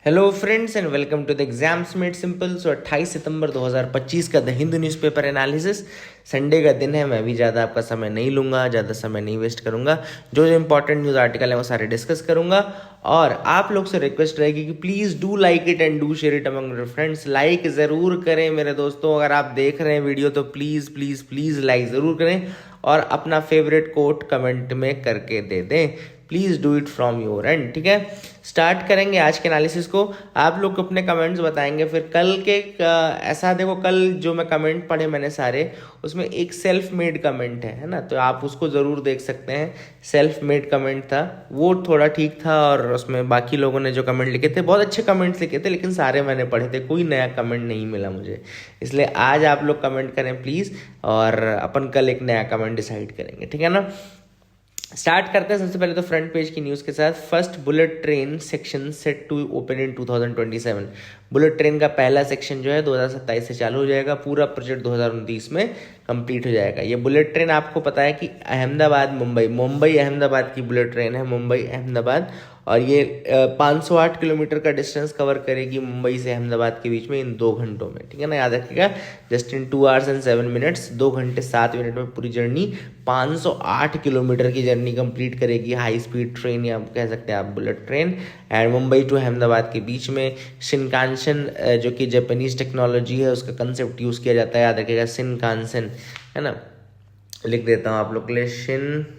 Hello friends and welcome to the exams made simple. 28 सितंबर 2025 का the Hindu newspaper analysis. Sunday का दिन है, मैं भी ज़्यादा आपका समय नहीं लूँगा, ज़्यादा समय नहीं वेस्ट करूँगा। जो इंपॉर्टेंट न्यूज़ आर्टिकल है वो सारे डिस्कस करूँगा और आप लोग से रिक्वेस्ट रहेगी कि please do like it and do share it among your friends. Like ज़रूर करें मेरे दोस्तों, अगर आप देख रहे हैं वीडियो तो प्लीज़ प्लीज़ प्लीज़ लाइक ज़रूर करें और अपना फेवरेट कोट कमेंट में करके दे दें। Please do it from your and. ठीक है, स्टार्ट करेंगे आज के एनालिसिस को। आप लोग अपने कमेंट्स बताएंगे। फिर कल के ऐसा देखो, कल जो मैं कमेंट पढ़े मैंने सारे, उसमें एक सेल्फ मेड कमेंट है ना, तो आप उसको ज़रूर देख सकते हैं। सेल्फ मेड कमेंट था, वो थोड़ा ठीक था और उसमें बाकी लोगों ने जो कमेंट लिखे थे बहुत अच्छे कमेंट्स लिखे थे, लेकिन सारे मैंने पढ़े थे, कोई नया कमेंट नहीं मिला मुझे। इसलिए आज आप लोग कमेंट करें प्लीज़ और अपन कल एक नया कमेंट डिसाइड करेंगे, ठीक है ना। स्टार्ट करते हैं सबसे पहले तो फ्रंट पेज की न्यूज़ के साथ। First bullet train section set to open in 2027। Bullet train का पहला सेक्शन जो है 2027 से चालू हो जाएगा, पूरा प्रोजेक्ट 2029 में कंप्लीट हो जाएगा। ये बुलेट ट्रेन आपको पता है कि अहमदाबाद मुंबई अहमदाबाद की बुलेट ट्रेन है, मुंबई अहमदाबाद, और ये 508 किलोमीटर का डिस्टेंस कवर करेगी मुंबई से अहमदाबाद के बीच में इन 2 घंटों में, ठीक है ना, याद रखिएगा। Just in 2 hours and 7 minutes, 2 घंटे 7 मिनट में पूरी जर्नी 508 किलोमीटर की जर्नी कंप्लीट करेगी हाई स्पीड ट्रेन, या कह सकते हैं आप bullet train. And Mumbai to Ahmedabad के बीच में शिनकानसेन, जो कि जापानीज टेक्नोलॉजी है, उसका कंसेप्ट यूज़ किया जाता है, याद रखिएगा, शिनकानसेन, है ना। लिख देता हूँ आप लोग के लिए, शिनकानसेन,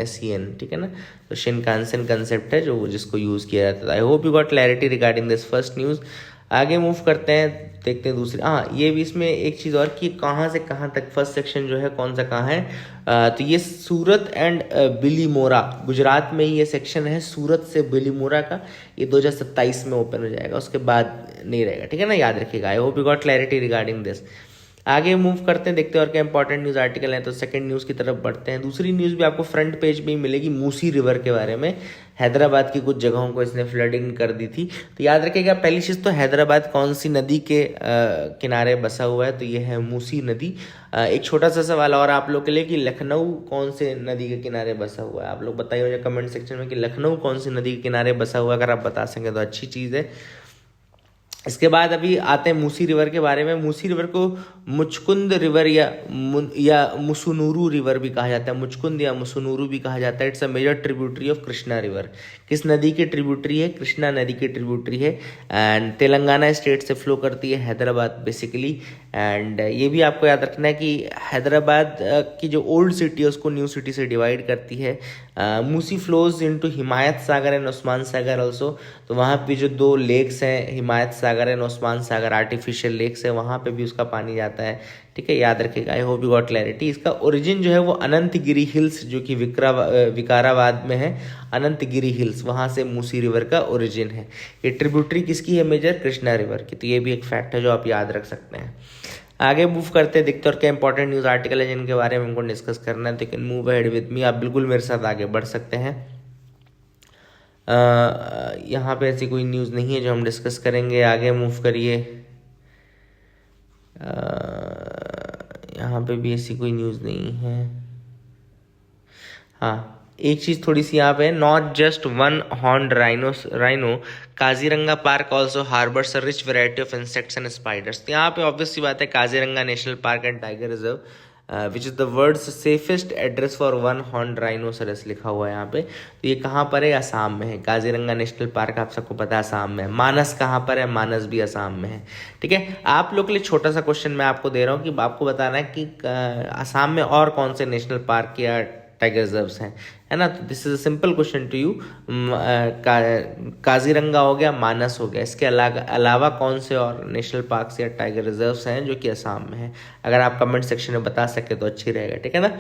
SEN, ठीक है ना। तो शिनकानसेन कंसेप्ट है जो जिसको यूज़ किया जाता है। आई hope you got clarity regarding this first news. आगे मूव करते हैं, देखते हैं दूसरी। ये भी इसमें एक चीज़ और कि कहाँ से कहाँ तक फर्स्ट सेक्शन जो है कौन सा कहाँ है। तो ये सूरत एंड बिलीमोरा, गुजरात में ये सेक्शन है, सूरत से बिलीमोरा का। ये 2027 में ओपन हो जाएगा, उसके बाद नहीं रहेगा, ठीक है ना, याद रखिएगा। आई hope you got clarity regarding this. आगे मूव करते हैं, देखते हैं और क्या इंपॉर्टेंट न्यूज़ आर्टिकल है। तो सेकंड न्यूज़ की तरफ बढ़ते हैं। दूसरी न्यूज़ भी आपको फ्रंट पेज पे ही मिलेगी, मूसी रिवर के बारे में। हैदराबाद की कुछ जगहों को इसने फ्लडिंग कर दी थी। तो याद रखिएगा, पहली चीज़ तो हैदराबाद कौन सी नदी के किनारे बसा हुआ है, तो ये है मूसी नदी। एक छोटा सा सवाल और आप लोग के लिए कि लखनऊ कौन से नदी के किनारे बसा हुआ है। आप लोग बताइए मुझे कमेंट सेक्शन में कि लखनऊ कौन सी नदी के किनारे बसा हुआ है। अगर आप बता सकें तो अच्छी चीज़ है। इसके बाद अभी आते हैं मूसी रिवर के बारे में। मूसी रिवर को मुचकुंद रिवर या मुसुनूरू रिवर भी कहा जाता है, मुचकुंद या मुसुनूरू भी कहा जाता है। It's a major tributary of Krishna river. किस नदी की ट्रिब्यूटरी है? कृष्णा नदी की ट्रिब्यूटरी है। एंड तेलंगाना स्टेट से फ्लो करती है, हैदराबाद बेसिकली। एंड ये भी आपको याद रखना है कि हैदराबाद की जो ओल्ड सिटी है उसको न्यू सिटी से डिवाइड करती है। Musi flows into Himayat Sagar and Osman Sagar also. तो वहाँ पे जो 2 लेक्स हैं, Himayat Sagar and Osman Sagar, artificial lakes है, वहाँ पे भी उसका पानी जाता है, ठीक है, याद रखिएगा। आई होप यू गॉट क्लैरिटी। इसका ओरिजिन जो है वो अनंतगिरी हिल्स, जो कि विकाराबाद में है, अनंतगिरी हिल्स, वहाँ से मूसी रिवर का ओरिजिन है। ये ट्रिब्यूटरी किसकी है? मेजर कृष्णा रिवर की। तो ये भी एक फैक्ट है जो आप याद रख सकते हैं। आगे मूव करते हैं, देखते और क्या इंपॉर्टेंट न्यूज़ आर्टिकल है जिनके बारे में हमको डिस्कस करना है। लेकिन मूव अहेड विद मी, आप बिल्कुल मेरे साथ आगे बढ़ सकते हैं। यहाँ पे ऐसी कोई न्यूज़ नहीं है जो हम डिस्कस करेंगे। आगे मूव करिए। यहाँ पे भी ऐसी कोई न्यूज़ नहीं है। हाँ, एक चीज़ थोड़ी सी यहाँ पे, not just one horned rhino, Kaziranga park also harbours a rich variety of insects and spiders. तो यहाँ पे ऑब्वियस सी बात है, Kaziranga national park and tiger reserve, which is the world's safest address for one horn rhinoceros लिखा हुआ है यहाँ पे। तो ये कहाँ पर है? असम में है। काजीरंगा नेशनल पार्क आप सबको पता है असम में है। मानस कहाँ पर है? मानस भी असम में है, ठीक है। आप लोग के लिए छोटा सा क्वेश्चन मैं आपको दे रहा हूँ कि आपको बताना है कि असम में और कौन से नेशनल पार्क या टाइगर रिजर्व्स हैं, है ना। तो this is a simple question to you. Kaziranga हो गया, मानस हो गया, इसके अलावा कौन से और नेशनल पार्क्स या टाइगर रिजर्व्स हैं जो कि असम में है? अगर आप कमेंट सेक्शन में बता सके तो अच्छी रहेगा, ठीक है ना।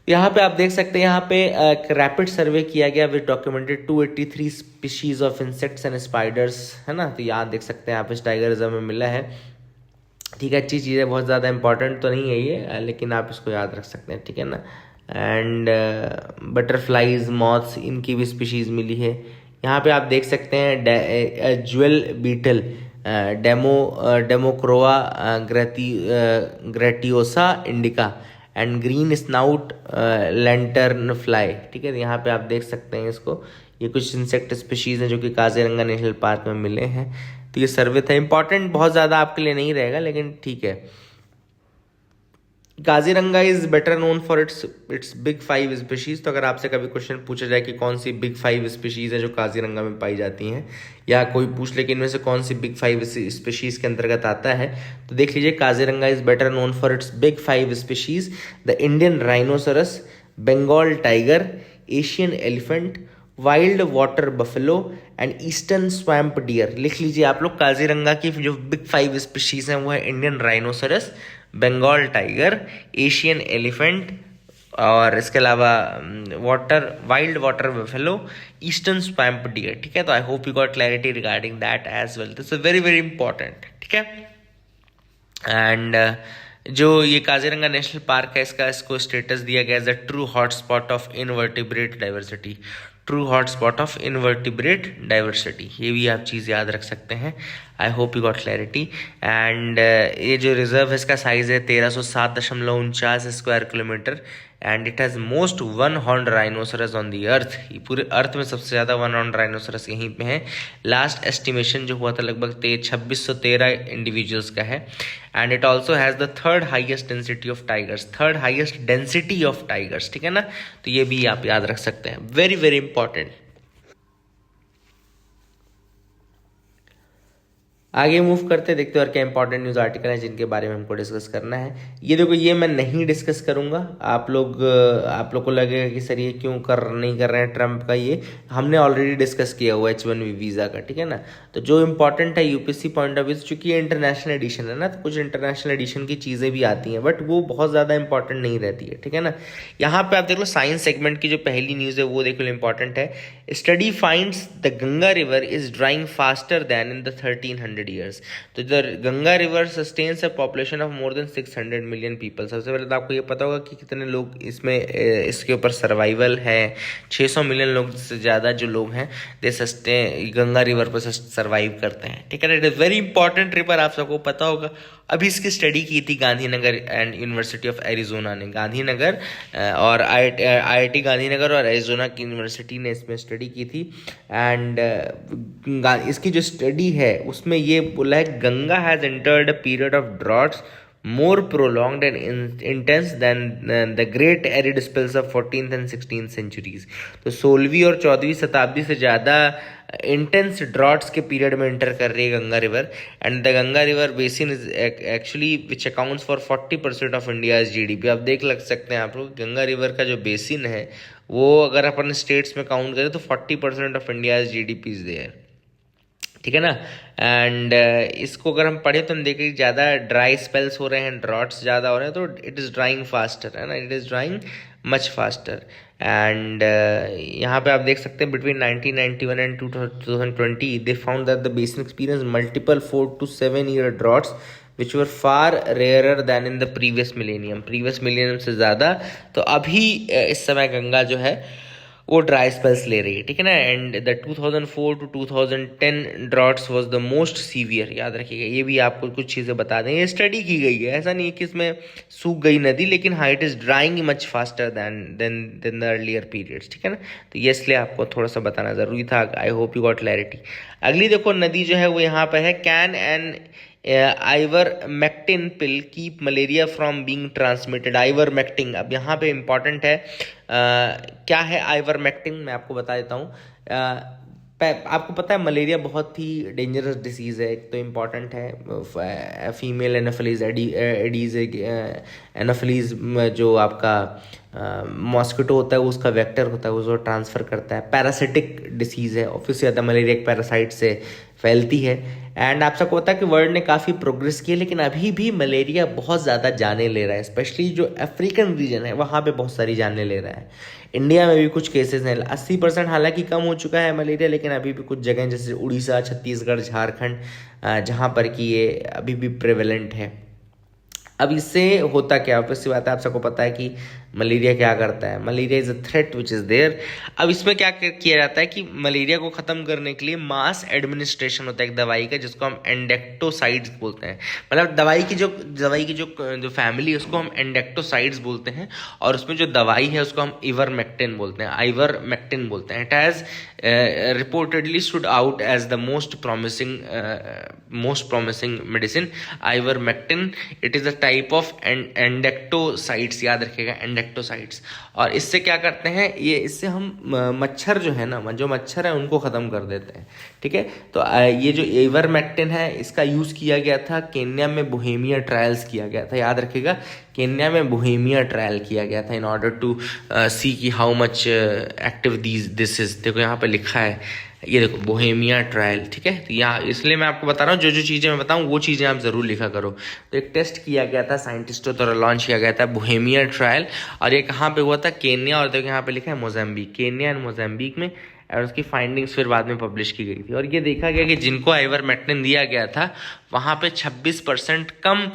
यहाँ पे आप देख सकते हैं, यहाँ पे एक रैपिड सर्वे किया गया which documented 283 species of insects and spiders, है ना। तो यहाँ देख सकते हैं आप, इस टाइगर रिजर्व में मिला है, ठीक है। अच्छी चीज़ है, बहुत ज़्यादा इंपॉर्टेंट तो नहीं है ये, लेकिन आप इसको याद रख सकते हैं, ठीक है ना। एंड बटरफ्लाइज, मॉथ्स, इनकी भी स्पीशीज़ मिली है। यहाँ पे आप देख सकते हैं jewel beetle, demochroa gratiosa indica and green snout lantern fly, ठीक है। यहाँ पे आप देख सकते हैं इसको, ये कुछ इंसेक्ट स्पीशीज हैं जो कि काजीरंगा नेशनल पार्क में मिले हैं। तो ये सर्वे था, इंपॉर्टेंट बहुत ज़्यादा आपके लिए नहीं रहेगा लेकिन ठीक है। Kaziranga is better known for its big 5 species. तो अगर आपसे कभी क्वेश्चन पूछा जाए कि कौन सी बिग 5 स्पीशीज है जो काजीरंगा में पाई जाती हैं, या कोई पूछ ले कि इनमें से कौन सी बिग 5 स्पीशीज के अंतर्गत आता है, तो देख लीजिए Kaziranga is better known for its big 5 species, the Indian rhinoceros, Bengal tiger, Asian elephant, wild water buffalo and eastern swamp deer. लिख लीजिए आप लोग, काजीरंगा की जो बिग 5 स्पीशीज हैं वो है Indian rhinoceros, Bengal tiger, Asian elephant, और इसके अलावा wild water buffalo, eastern swamp deer, ठीक है। तो I hope you got clarity regarding that as well, this is very very important, ठीक है। एंड जो ये काजीरंगा नेशनल पार्क है, इसको स्टेटस दिया गया as a true hotspot of invertebrate diversity, true hotspot of invertebrate diversity, ये भी आप चीज़ याद रख सकते हैं। I hope you got clarity. And ये जो रिजर्व है इसका साइज है 1307.49 square kilometre, and it has most one horn rhinoceros on the earth. ये पूरे अर्थ में सबसे ज़्यादा वन हॉर्न राइनोसरस यहीं पे है। लास्ट एस्टिमेशन जो हुआ था लगभग 2613 इंडिविजुअल्स का है। And it also has the third highest density of tigers, third highest density of tigers, ठीक है ना। तो ये भी आप याद रख सकते हैं, वेरी वेरी इंपॉर्टेंट। आगे मूव करते देखते हैं और क्या इंपॉर्टेंट न्यूज़ आर्टिकल है जिनके बारे में हमको डिस्कस करना है। ये देखो, ये मैं नहीं डिस्कस करूंगा। आप लोग को लगेगा कि सर ये क्यों नहीं कर रहे हैं ट्रम्प का, ये हमने ऑलरेडी डिस्कस किया हुआ H1B वीज़ा का, ठीक है ना। तो जो इंपॉर्टेंट है यूपीएससी पॉइंट ऑफ व्यू, चूंकि ये इंटरनेशनल एडिशन है ना, तो कुछ इंटरनेशनल एडिशन की चीज़ें भी आती हैं, बट वो बहुत ज़्यादा इंपॉर्टेंट नहीं रहती है, ठीक है ना। यहाँ पे आप देख लो, साइंस सेगमेंट की जो पहली न्यूज़ है वो देख लो, इंपॉर्टेंट है। Study finds the Ganga river is drawing faster then in the 1300 years। तो the Ganga river sustains a population of more than 600 million people. सबसे पहले तो आपको ये पता होगा कि कितने लोग इसमें इसके ऊपर सर्वाइवल है। 600 मिलियन लोग से ज़्यादा जो लोग हैं दे गंगा रिवर पर सर्वाइव करते हैं, ठीक है ना। It is very important river, आप सबको पता होगा। अभी इसकी स्टडी की थी Gandhinagar and university of Arizona ने, गांधीनगर और IIT गांधीनगर और एरिजोना की यूनिवर्सिटी ने इसमें स्टडी की थी। एंड इसकी जो स्टडी है उसमें ये बोला है, Ganga has entered a period of droughts more prolonged and intense than the great arid spells of 14th and 16th centuries। तो 16वीं और 14वीं शताब्दी से ज़्यादा इंटेंस ड्रॉट्स के पीरियड में एंटर कर रही है Ganga river. And the Ganga river basin is actually which accounts for 40% of India's GDP। आप देख लग सकते हैं आप लोग, गंगा रिवर का जो बेसिन है वो अगर अपन स्टेट्स में काउंट करें तो 40% of India's GDP is there, ठीक है ना। एंड इसको अगर हम पढ़े तो हम देखें ज़्यादा ड्राई स्पेल्स हो रहे हैं, ड्रॉट्स ज़्यादा हो रहे हैं, तो इट इज़ ड्राइंग फास्टर, है ना, it is drying much faster. And यहाँ पे आप देख सकते हैं between 1991 and 2020 they found that the basin experience multiple 4 to 7 year droughts which were far rarer than in the previous millennium से ज़्यादा। तो अभी इस समय गंगा जो है वो ड्राई स्पेल्स ले रही है, ठीक है ना। And the 2004 to 2010 droughts was the most severe, याद रखिएगा। ये भी आपको कुछ चीज़ें बता दें, ये स्टडी की गई है, ऐसा नहीं है कि इसमें सूख गई नदी, लेकिन हाँ it is drying much faster than the earlier periods, ठीक है ना। तो ये इसलिए आपको थोड़ा सा बताना ज़रूरी था। आई होप यू गॉट क्लैरिटी। अगली देखो नदी जो है वो यहाँ पर है, can and ivermectin pill keep malaria from being transmitted. Ivermectin, अब यहाँ पे इंपॉर्टेंट है, क्या है आइवरमेक्टिन, मैं आपको बता देता हूँ। आपको पता है मलेरिया बहुत ही डेंजरस डिसीज़ है। एक तो इम्पॉर्टेंट है फीमेल एनाफिलीज एडीज एनाफिलीज, जो आपका मॉस्किटो होता है उसका वेक्टर होता है, उसको ट्रांसफ़र करता है। पैरासिटिक डिसीज़ है, ऑब्वियसली ज़्यादा मलेरिया एक पैरासाइट से फैलती है। एंड आप सबको पता है कि वर्ल्ड ने काफ़ी प्रोग्रेस की है, लेकिन अभी भी मलेरिया बहुत ज़्यादा जाने ले रहा है, स्पेशली जो अफ्रीकन रीजन है वहाँ पे बहुत सारी जाने ले रहा है। इंडिया में भी कुछ केसेस हैं, 80% हालांकि कम हो चुका है मलेरिया, लेकिन अभी भी कुछ जगह जैसे उड़ीसा, छत्तीसगढ़, झारखंड जहाँ पर कि ये अभी भी प्रेवेलेंट है। अब इससे होता क्या, ऑब्वियस सी बात है, आप सबको पता है कि मलेरिया क्या करता है, malaria is a threat which is there. अब इसमें क्या किया जाता है कि मलेरिया को खत्म करने के लिए मास एडमिनिस्ट्रेशन होता है एक दवाई का, जिसको हम एंडेक्टोसाइड्स बोलते हैं। मतलब दवाई की जो फैमिली है उसको हम एंडेक्टोसाइड्स बोलते हैं, और उसमें जो दवाई है उसको हम इवरमेक्टिन बोलते हैं, आइवरमेक्टिन बोलते हैं। It has reportedly stood out as the most promising medicine, ivermectin. It is a type of endectocides, याद रखिएगा एंडेक्टोसाइड्स। और इससे क्या करते हैं, ये इससे हम मच्छर जो है ना, जो मच्छर है उनको ख़त्म कर देते हैं, ठीक है। तो ये जो इवरमेक्टिन है इसका यूज़ किया गया था केन्या में, बोहेमिया ट्रायल्स किया गया था, याद रखिएगा केन्या में बोहेमिया ट्रायल किया गया था इन ऑर्डर टू सी की how much active this is. देखो यहाँ पे लिखा है, ये देखो बोहेमिया ट्रायल, ठीक है। तो यहाँ इसलिए मैं आपको बता रहा हूँ, जो चीज़ें मैं बताऊँ वो चीज़ें आप ज़रूर लिखा करो। तो एक टेस्ट किया गया था साइंटिस्टों द्वारा, लॉन्च किया गया था बोहेमिया ट्रायल, और ये कहाँ पे हुआ था, केन्या, और देखो यहाँ पे लिखा है मोजाम्बिक, केन्या एंड मोजाम्बिक में। और उसकी फाइंडिंग्स फिर बाद में पब्लिश की गई थी, और ये देखा गया कि जिनको आइवरमेक्टिन दिया गया था वहाँ पे 26% कम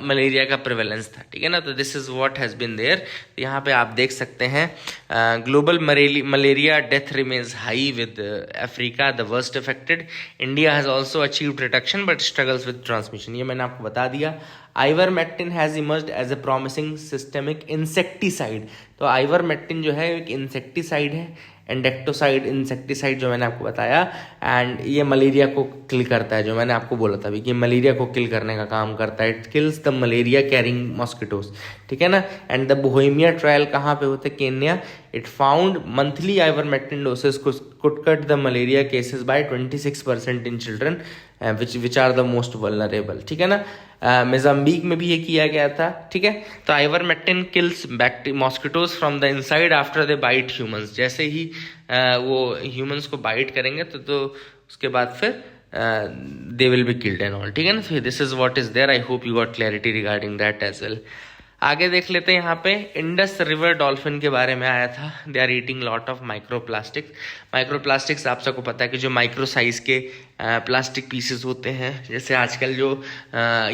मलेरिया का प्रिवेलेंस था, ठीक है ना। तो this is what has been there. यहाँ पे आप देख सकते हैं global malaria death remains high with Africa the worst affected. India has also achieved reduction but struggles with transmission. ये मैंने आपको बता दिया। Ivermectin has emerged as a promising systemic insecticide. तो आइवरमेक्टिन जो है एक इंसेक्टिसाइड है, एंडेक्टोसाइड इंसेक्टिसाइड जो मैंने आपको बताया, एंड ये मलेरिया को किल करता है, जो मैंने आपको बोला था अभी कि मलेरिया को किल करने का काम करता है। It kills the malaria carrying mosquitoes, ठीक है ना। एंड द बोहेमिया ट्रायल कहाँ पे होते, Kenya. It found monthly ivermectin doses could cut the malaria cases by 26% in children which are the most vulnerable, ठीक है ना। मोजाम्बिक में भी ये किया गया था, ठीक है। तो ivermectin kills mosquitoes from the inside after they bite humans. जैसे ही वो ह्यूमंस को बाइट करेंगे तो उसके बाद फिर they will be killed and all, ठीक है ना। So this is what is there. I hope you got clarity regarding that as well. आगे देख लेते हैं, यहाँ पे इंडस रिवर डॉल्फिन के बारे में आया था। They are eating lot of microplastics. Microplastics आप सबको पता है कि जो माइक्रो साइज़ के प्लास्टिक पीसेस होते हैं, जैसे आजकल जो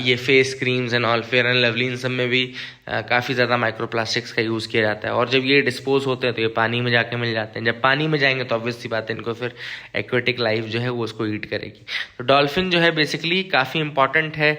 ये face creams and all, Fair and Lovely, इन सब में भी काफ़ी ज़्यादा माइक्रोप्लास्टिक्स का यूज़ किया जाता है। और जब ये डिस्पोज होते हैं तो ये पानी में जाके मिल जाते हैं। जब पानी में जाएंगे तो ऑब्वियस सी बात है इनको फिर एक्वेटिक लाइफ जो है वो उसको ईट करेगी। तो डॉल्फिन जो है बेसिकली काफ़ी इंपॉर्टेंट है,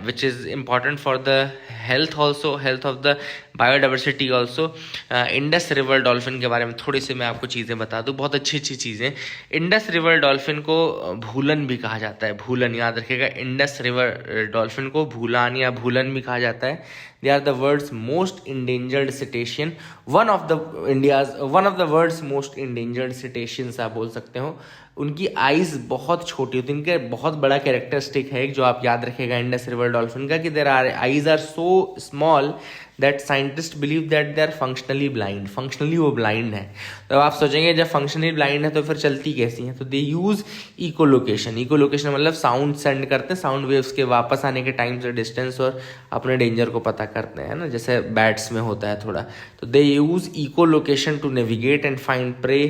which is important for the health also, health of the biodiversity also. Indus river dolphin के बारे में थोड़ी सी मैं आपको चीज़ें बता दूँ, बहुत अच्छी अच्छी चीज़ें। इंडस रिवर डॉल्फिन को भूलन भी कहा जाता है, भूलन, याद रखिएगा। इंडस रिवर डॉल्फिन को भूलान या भूलन भी कहा जाता है। They are the world's most endangered cetacean, one of the world's most endangered cetaceans आप बोल सकते हो। उनकी आइज़ बहुत छोटी होती है, इनके बहुत बड़ा कैरेक्टरिस्टिक है जो आप याद रखेगा इंडस रिवर डॉल्फिन का, कि their are eyes are so small that scientist believe that they are functionally blind. Functionally वो ब्लाइंड है। तो आप सोचेंगे जब फंक्शनली ब्लाइंड है तो फिर चलती कैसी हैं, तो दे यूज़ इकोलोकेशन। इकोलोकेशन मतलब साउंड सेंड करते हैं, साउंड वेव्स के वापस आने के टाइम से डिस्टेंस और अपने डेंजर को पता करते हैं ना, जैसे बैट्स में होता है थोड़ा। तो they use echolocation to navigate and find prey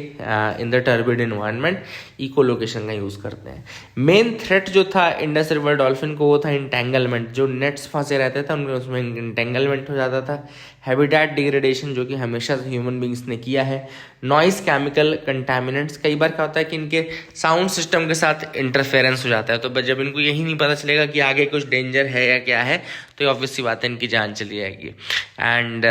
in the turbid environment. Echolocation का यूज़ करते हैं। मेन थ्रेट जो था इंडस रिवर डॉल्फिन को वो था इंटेंगलमेंट। जो नेट्स फंसे रहते थे उनमें, उसमें इंटेंगलमेंट हो जाता था। हैबिटेट डिग्रेडेशन जो कि हमेशा ह्यूमन बींग्स ने किया है। नॉइस, केमिकल कंटामिनेंट्स, कई बार क्या होता है कि इनके साउंड सिस्टम के साथ इंटरफेरेंस हो जाता है, तो जब इनको यही नहीं पता चलेगा कि आगे कुछ डेंजर है या क्या है, तो ये ऑब्वियस सी बात है इनकी जान चली जाएगी। एंड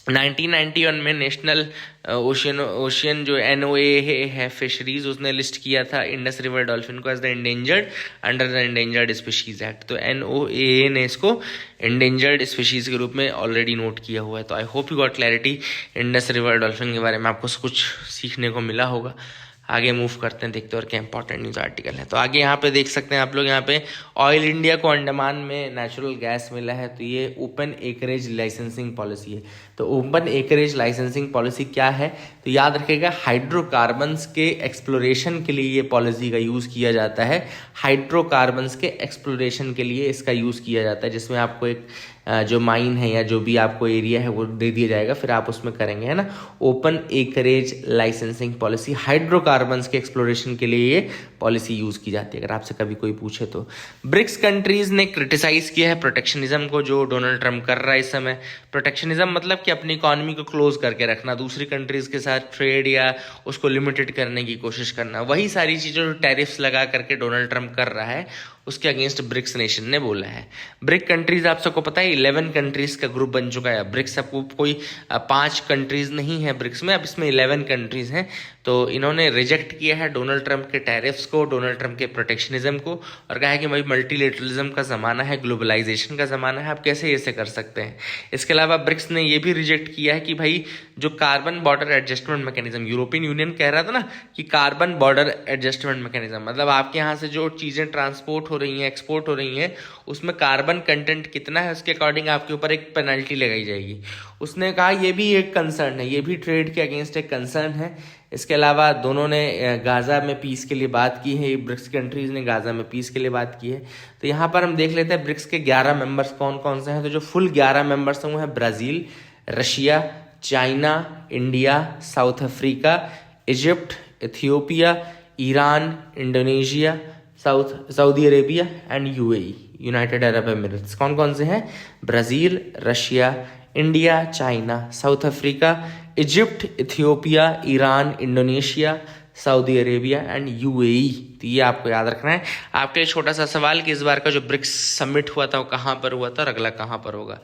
1991 में नेशनल ओशियन जो NOAA है फिशरीज, उसने लिस्ट किया था इंडस रिवर डॉल्फिन को as the endangered under the endangered species act. तो NOAA ने इसको इंडेंजर्ड स्पीशीज के रूप में ऑलरेडी नोट किया हुआ है। तो I hope you got clarity Indus river dolphin के बारे में, आपको कुछ सीखने को मिला होगा। आगे मूव करते हैं, देखते हैं और क्या इंपॉर्टेंट न्यूज़ आर्टिकल है। तो आगे यहाँ पे देख सकते हैं आप लोग, यहाँ पे ऑयल इंडिया को अंडमान में नेचुरल गैस मिला है। तो ये ओपन एकरेज लाइसेंसिंग पॉलिसी है। तो ओपन एकरेज लाइसेंसिंग पॉलिसी क्या है, तो याद रखिएगा हाइड्रोकार्बन्स के एक्सप्लोरेशन के लिए ये पॉलिसी का यूज़ किया जाता है। हाइड्रोकार्बन्स के एक्सप्लोरेशन के लिए इसका यूज़ किया जाता है, जिसमें आपको एक जो माइन है या जो भी आपको एरिया है वो दे दिया जाएगा, फिर आप उसमें करेंगे, है ना। Open acreage licensing policy, hydrocarbons के एक्सप्लोरेशन के लिए ये पॉलिसी यूज की जाती है, अगर आपसे कभी कोई पूछे तो। ब्रिक्स कंट्रीज ने क्रिटिसाइज किया है प्रोटेक्शनिज्म को जो डोनाल्ड ट्रंप कर रहा है इस समय। प्रोटेक्शनिज्म मतलब कि अपनी इकोनॉमी को क्लोज करके रखना, दूसरी कंट्रीज के साथ ट्रेड या उसको लिमिटेड करने की कोशिश करना, वही सारी चीजें जो टैरिफ्स लगा करके डोनाल्ड ट्रंप कर रहा है उसके अगेंस्ट ब्रिक्स नेशन ने बोला है। ब्रिक कंट्रीज आप सबको पता है 11 कंट्रीज का ग्रुप बन चुका है। ब्रिक्स आपको कोई 5 कंट्रीज नहीं है ब्रिक्स में, अब इसमें 11 कंट्रीज हैं। तो इन्होंने रिजेक्ट किया है डोनाल्ड ट्रंप के टैरिफ्स को, डोनाल्ड ट्रंप के प्रोटेक्शनिज्म को, और कहा है कि भाई मल्टीलेटरलिज्म का ज़माना है, ग्लोबलाइजेशन का ज़माना है, आप कैसे ऐसे कर सकते हैं। इसके अलावा ब्रिक्स ने ये भी रिजेक्ट किया है कि भाई जो carbon border adjustment mechanism, European union कह रहा था ना कि कार्बन बॉर्डर एडजस्टमेंट मैकेनिज्म, मतलब आपके यहाँ से जो चीज़ें ट्रांसपोर्ट हो रही हैं, एक्सपोर्ट हो रही हैं, उसमें कार्बन कंटेंट कितना है उसके अकॉर्डिंग आपके ऊपर एक पेनल्टी लगाई जाएगी। उसने कहा ये भी एक कंसर्न है, ये भी ट्रेड के अगेंस्ट एक कंसर्न है। इसके अलावा दोनों ने गाज़ा में पीस के लिए बात की है, ब्रिक्स कंट्रीज़ ने गाज़ा में पीस के लिए बात की है। तो यहाँ पर हम देख लेते हैं ब्रिक्स के 11 मेंबर्स कौन कौन से हैं। तो जो फुल 11 मेंबर्स हैं वो हैं Brazil, Russia, China, India, south Africa, Egypt, Ethiopia, Iran, Indonesia, Saudi Arabia and UAE, United Arab Emirates. कौन कौन से हैं? Brazil, Russia, India, China, south Africa, Egypt, Ethiopia, Iran, Indonesia, Saudi Arabia and UAE. तो ये आपको याद रखना है। आपके लिए छोटा सा सवाल कि इस बार का जो ब्रिक्स समिट हुआ था वो कहाँ पर हुआ था और अगला कहाँ पर होगा।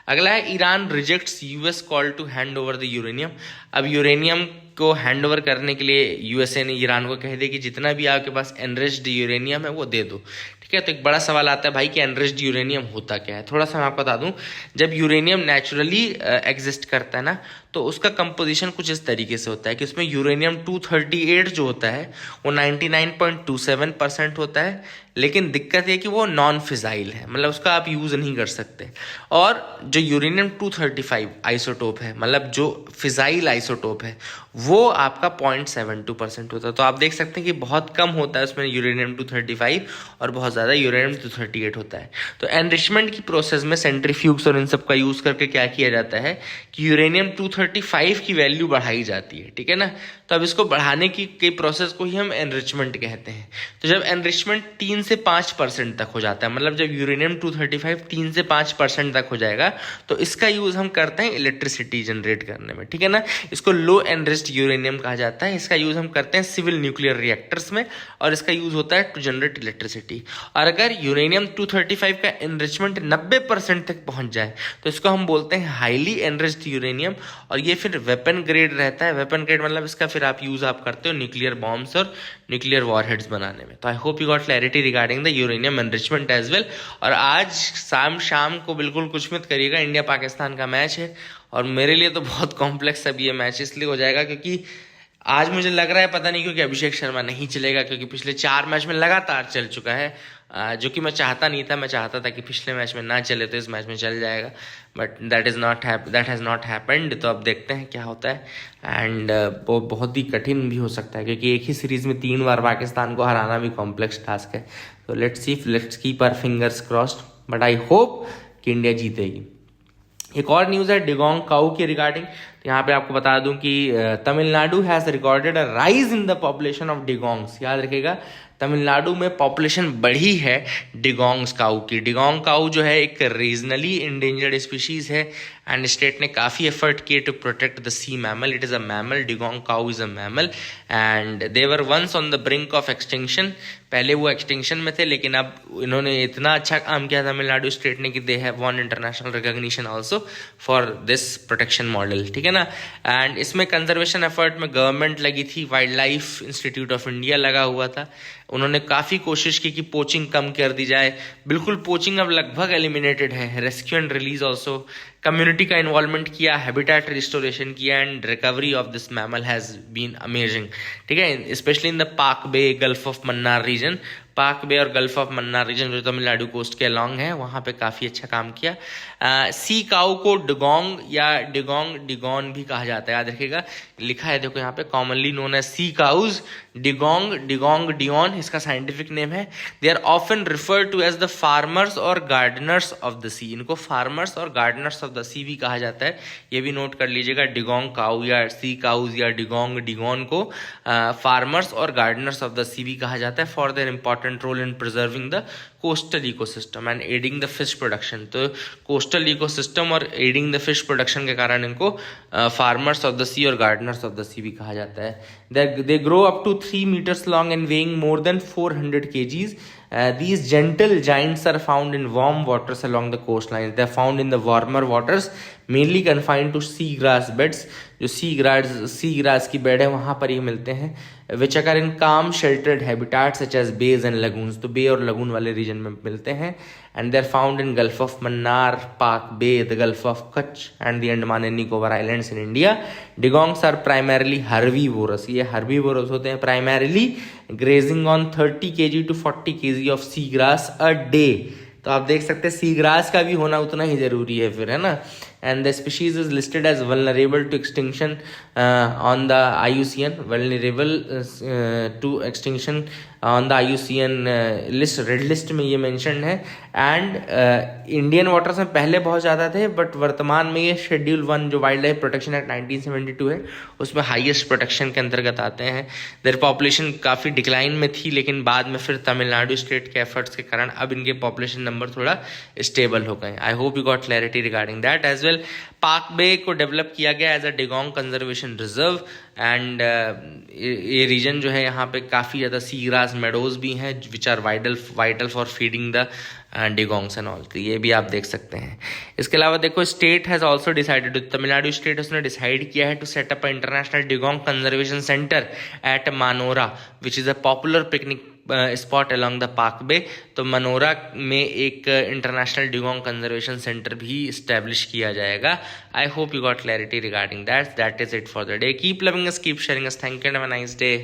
अगला है Iran rejects US call to hand over the uranium. अब यूरेनियम को हैंड ओवर करने के लिए यूएसए ने ईरान को कह दिया कि जितना भी आपके पास एनरिच्ड यूरेनियम है वो दे दो। ठीक है, तो एक बड़ा सवाल आता है भाई कि एनरिच्ड यूरेनियम होता क्या है। थोड़ा सा मैं आपको बता दूं, जब यूरेनियम नेचुरली एग्जिस्ट करता है ना तो उसका कंपोजिशन कुछ इस तरीके से होता है कि उसमें यूरेनियम 238 जो होता है वो 99.27% होता है, लेकिन दिक्कत है कि वो नॉन फिजाइल है, मतलब उसका आप यूज़ नहीं कर सकते। और जो यूरेनियम 235 आइसोटोप है, मतलब जो फिजाइल आइसोटोप है, वो आपका 0.72% होता है। तो आप देख सकते हैं कि बहुत कम होता है उसमें यूरेनियम 235 और बहुत ज़्यादा यूरेनियम 238 होता है। तो एनरिचमेंट की प्रोसेस में सेंट्रीफ्यूग्स और इन सब का यूज़ करके क्या किया जाता है कि यूरेनियम 235 की वैल्यू बढ़ाई जाती है। ठीक है ना, तो अब इसको बढ़ाने की प्रोसेस को ही हम एनरिचमेंट कहते हैं। तो जब एनरिचमेंट 3 से 5% तक हो जाता है, मतलब जब यूरेनियम 235 3 से 5% तक हो जाएगा, तो इसका यूज़ हम करते हैं इलेक्ट्रिसिटी जनरेट करने में। ठीक है ना, इसको लो एनरिच्ड यूरेनियम कहा जाता है। इसका यूज़ हम करते हैं सिविल न्यूक्लियर रिएक्टर्स में, और इसका यूज़ होता है टू जनरेट इलेक्ट्रिसिटी। और अगर यूरेनियम 235 का एनरिचमेंट 90% तक पहुंच जाए तो इसको हम बोलते हैं हाईली एनरिच्ड यूरेनियम, और ये फिर वेपन ग्रेड रहता है। वेपन ग्रेड मतलब इसका फिर आप यूज़ आप करते हो न्यूक्लियर बॉम्ब्स और न्यूक्लियर वॉरहेड्स बनाने में। तो I hope you got clarity regarding the uranium enrichment as well. और आज शाम को बिल्कुल कुछ मत करिएगा, इंडिया पाकिस्तान का मैच है, और मेरे लिए तो बहुत कॉम्प्लेक्स अब ये मैच इसलिए हो जाएगा क्योंकि आज मुझे लग रहा है पता नहीं क्यों कि अभिषेक शर्मा नहीं चलेगा, क्योंकि पिछले 4 मैच में लगातार चल चुका है, जो कि मैं चाहता नहीं था। मैं चाहता था कि पिछले मैच में ना चले तो इस मैच में चल जाएगा, but that has not happened. तो अब देखते हैं क्या होता है, एंड वो बहुत ही कठिन भी हो सकता है क्योंकि एक ही सीरीज़ में 3 बार पाकिस्तान को हराना भी कॉम्प्लेक्स टास्क है। तो let's keep our fingers crossed, but I hope कि इंडिया जीतेगी। एक और न्यूज़ है डिगोंग काऊ के रिगार्डिंग। तो यहाँ पे आपको बता दूं कि Tamil Nadu has recorded a rise in the population of dugongs. याद रखिएगा, तमिलनाडु में पॉपुलेशन बढ़ी है डिगोंग्स काऊ की। डिगोंग काऊ जो है एक रीजनली इंडेंजर्ड स्पीशीज़ है, एंड स्टेट ने काफ़ी एफर्ट किए to protect the sea mammal. It is a mammal, dugong cow is a mammal, and they were once on the brink of extinction. पहले वो एक्सटिंक्शन में थे, लेकिन अब इन्होंने इतना अच्छा काम किया तमिलनाडु स्टेट ने कि they have von international recognition also for this protection model. ठीक है ना, एंड इसमें कंजर्वेशन एफर्ट में गवर्नमेंट लगी थी, wild life institute of India लगा हुआ था। उन्होंने काफ़ी कोशिश की कि पोचिंग कम कर दी जाए। बिल्कुल पोचिंग अब लगभग एलिमिनेटेड है। Rescue and release also community का इन्वॉल्वमेंट किया, हैबिटेट रिस्टोरेशन किया, and recovery of this mammal has been amazing, ठीक है, specially in the Palk Bay, gulf of Mannar region. Palk Bay और गल्फ ऑफ मन्नार रीजन जो तमिलनाडु कोस्ट के अलॉन्ग है, वहाँ पे काफ़ी अच्छा काम किया। सी काऊ को डुगोंग या डिगोंग डिगोन भी कहा जाता है, याद रखिएगा, लिखा है देखो यहाँ पे, commonly known as sea cows, dugong dugong dugon इसका साइंटिफिक नेम है। They are often refer to as the farmers और गार्डनर्स ऑफ द सी, इनको फार्मर्स और गार्डनर्स ऑफ द सी भी कहा जाता है, ये भी नोट कर लीजिएगा। डिगोंग काऊ या सी काउज या डिगोंग डिगोन को फार्मर्स और गार्डनर्स ऑफ द सी भी कहा जाता है, for their important role in preserving the coastal ecosystem and aiding the fish production. तो कोस्टल इकोसिस्टम और एडिंग द फिश प्रोडक्शन के कारण इनको फार्मर्स ऑफ द सी और गार्डनर्स ऑफ द सी भी कहा जाता है। They grow up to 3 meters long and weighing more than 400 kgs. These gentle giants are found in warm waters along the coastlines. They are found in the warmer waters, mainly confined to seagrass beds. जो seagrass की bed है वहाँ पर ये मिलते हैं, which occur in calm sheltered habitats such as bays and lagoons. तो बे और लगून वाले रीजन में मिलते हैं, and they are found in Gulf of Mannar, Pak Bay, the Gulf of Kutch and the Andaman and Nicobar Islands in India. Dugongs are primarily herbivorous. ये herbivorous होते हैं, primarily grazing on 30 kg to 40 kg of seagrass a day. तो आप देख सकते हैं seagrass का भी होना उतना ही जरूरी है फिर, है ना। And the species is listed as vulnerable to extinction on the IUCN, vulnerable to extinction on the IUCN list, red list में ये मेंशन है। एंड इंडियन वाटर्स में पहले बहुत ज़्यादा थे, बट वर्तमान में ये शेड्यूल 1 जो वाइल्ड लाइफ प्रोटेक्शन एक्ट 1972 है उसमें हाईएस्ट प्रोटेक्शन के अंतर्गत आते हैं। देयर पॉपुलेशन काफ़ी डिक्लाइन में थी, लेकिन बाद में फिर तमिलनाडु स्टेट के एफर्ट्स के कारण अब इनके पॉपुलेशन नंबर थोड़ा स्टेबल हो गए। I hope you got clarity regarding that as well. Palk Bay को डेवलप किया गया as a dugong conservation reserve, and ये रीजन जो है यहाँ पे काफ़ी ज़्यादा सीग्रास मेडोज भी हैं which are vital for feeding the dugongs and all, तो ये भी आप देख सकते हैं। इसके अलावा देखो state has also decided, Tamil Nadu state उसने डिसाइड किया है to setup a international dugong conservation centre at Manora which is a popular picnic spot along the Palk Bay. तो मनोरा में एक इंटरनेशनल डिगोंग कंजर्वेशन सेंटर भी इस्टेब्लिश किया जाएगा। I hope you got clarity regarding that is it for the day. Keep loving us, keep sharing us, thank you and have a nice day.